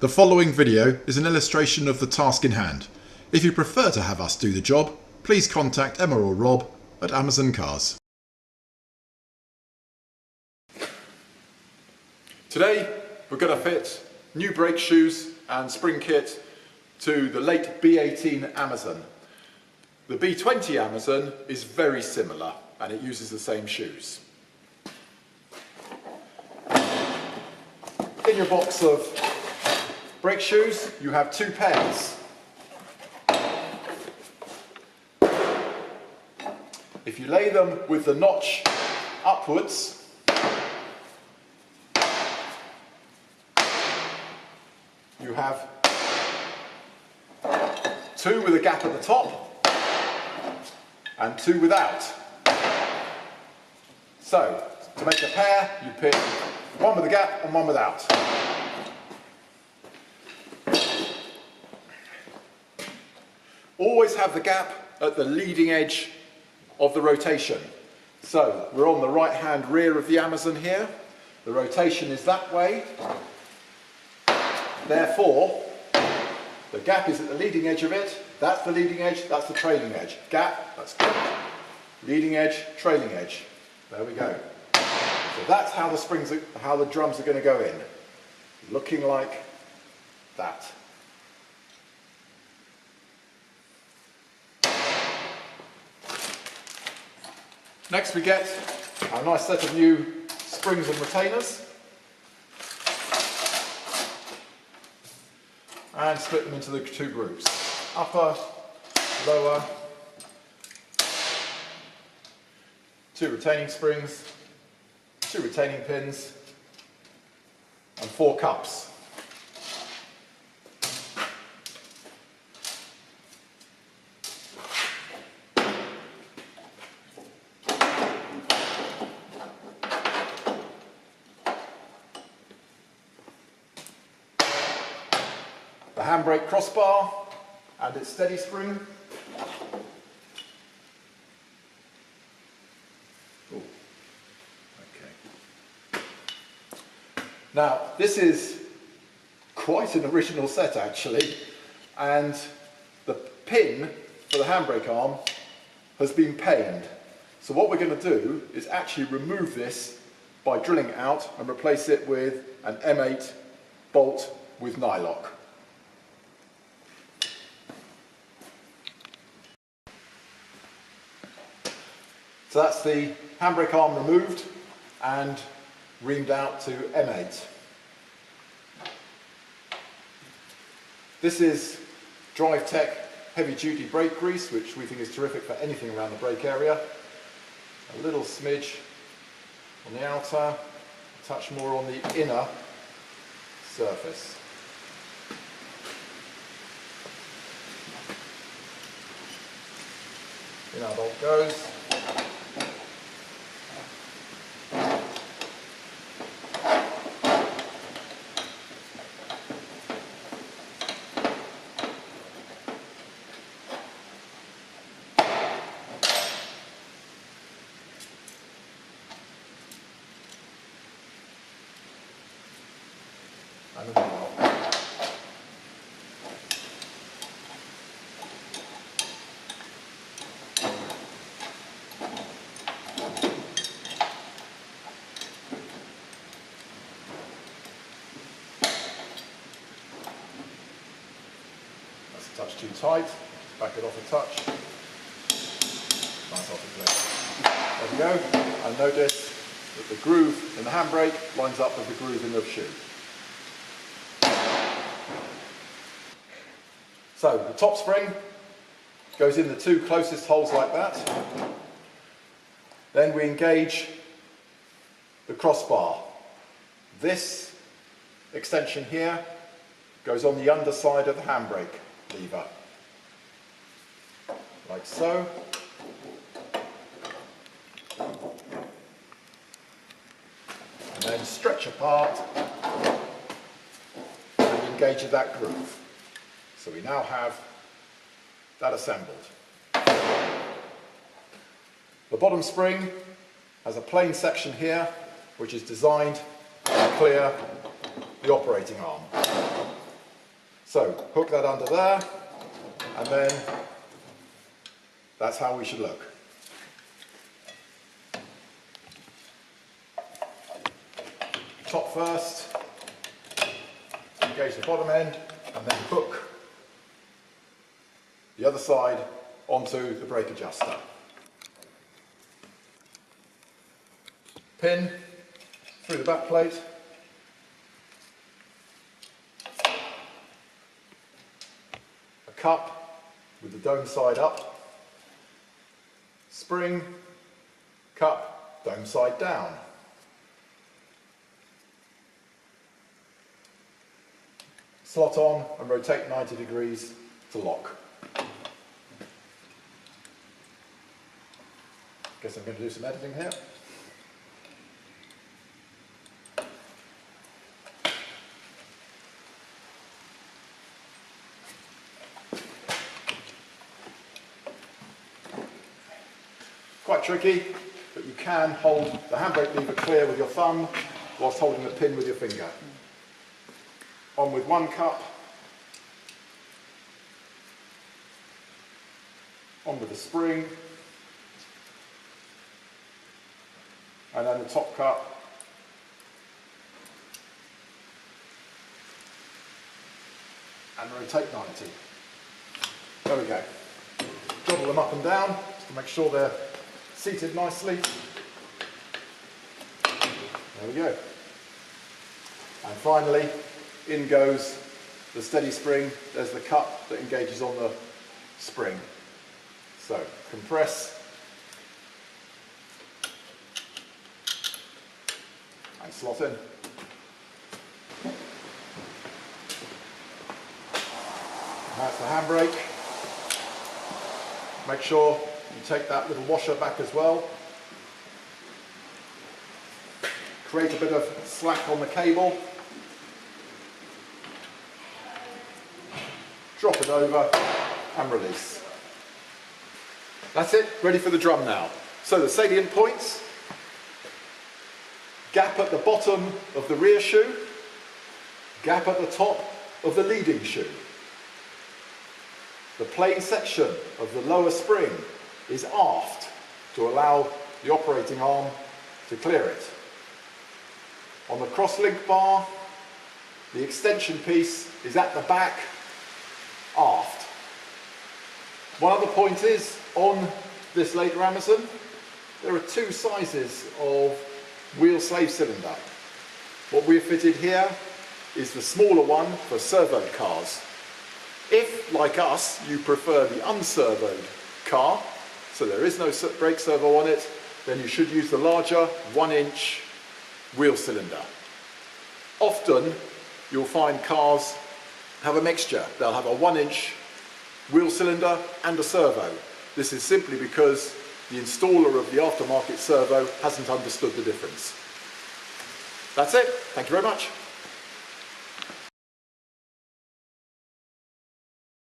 The following video is an illustration of the task in hand. If you prefer to have us do the job, please contact Emma or Rob at Amazon Cars. Today we're going to fit new brake shoes and spring kit to the late B18 Amazon. The B20 Amazon is very similar and it uses the same shoes. In your box of brake shoes, you have two pairs. If you lay them with the notch upwards, you have two with a gap at the top and two without. So, to make a pair, you pick one with a gap and one without. Always have the gap at the leading edge of the rotation. So we're on the right hand rear of the Amazon here. The rotation is that way. Therefore, the gap is at the leading edge of it. That's the leading edge, that's the trailing edge. Gap, that's gap. Leading edge, trailing edge. There we go. So that's how the drums are going to go in. Looking like that. Next we get our nice set of new springs and retainers and split them into the two groups. Upper, lower, two retaining springs, two retaining pins and four cups. The handbrake crossbar and its steady spring. Ooh. Okay. Now this is quite an original set actually, and the pin for the handbrake arm has been paned. So what we're going to do is actually remove this by drilling it out and replace it with an M8 bolt with nylock. So that's the handbrake arm removed and reamed out to M8. This is Drive Tech heavy duty brake grease, which we think is terrific for anything around the brake area. A little smidge on the outer, a touch more on the inner surface. In our bolt goes. And a nail. That's a touch too tight. Back it off a touch. Nice off the plate. There we go. And notice that the groove in the handbrake lines up with the groove in the shoe. So the top spring goes in the two closest holes like that. Then we engage the crossbar. This extension here goes on the underside of the handbrake lever, like so. And then stretch apart and engage that groove. So we now have that assembled. The bottom spring has a plain section here which is designed to clear the operating arm. So hook that under there, and then that's how we should look. Top first, engage the bottom end, and then hook the other side onto the brake adjuster. Pin through the back plate. A cup with the dome side up. Spring, cup, dome side down. Slot on and rotate 90 degrees to lock. Guess I'm going to do some editing here. Quite tricky, but you can hold the handbrake lever clear with your thumb whilst holding the pin with your finger. On with one cup, on with the spring, and then the top cup, and rotate 90. There we go. Joggle them up and down just to make sure they're seated nicely. There we go. And finally, in goes the steady spring. There's the cup that engages on the spring. So compress and slot in. That's the handbrake. Make sure you take that little washer back as well. Create a bit of slack on the cable. Drop it over and release. That's it, ready for the drum now. So the salient points: gap at the bottom of the rear shoe, gap at the top of the leading shoe. The plain section of the lower spring is aft to allow the operating arm to clear it. On the cross-link bar, the extension piece is at the back, aft. One other point is, on this later Amazon, there are two sizes of wheel slave cylinder. What we've fitted here is the smaller one for servoed cars. If, like us, you prefer the unservoed car, so there is no brake servo on it, then you should use the larger 1-inch wheel cylinder. Often you'll find cars have a mixture. They'll have a 1-inch wheel cylinder and a servo. This is simply because the installer of the aftermarket servo hasn't understood the difference. That's it. Thank you very much.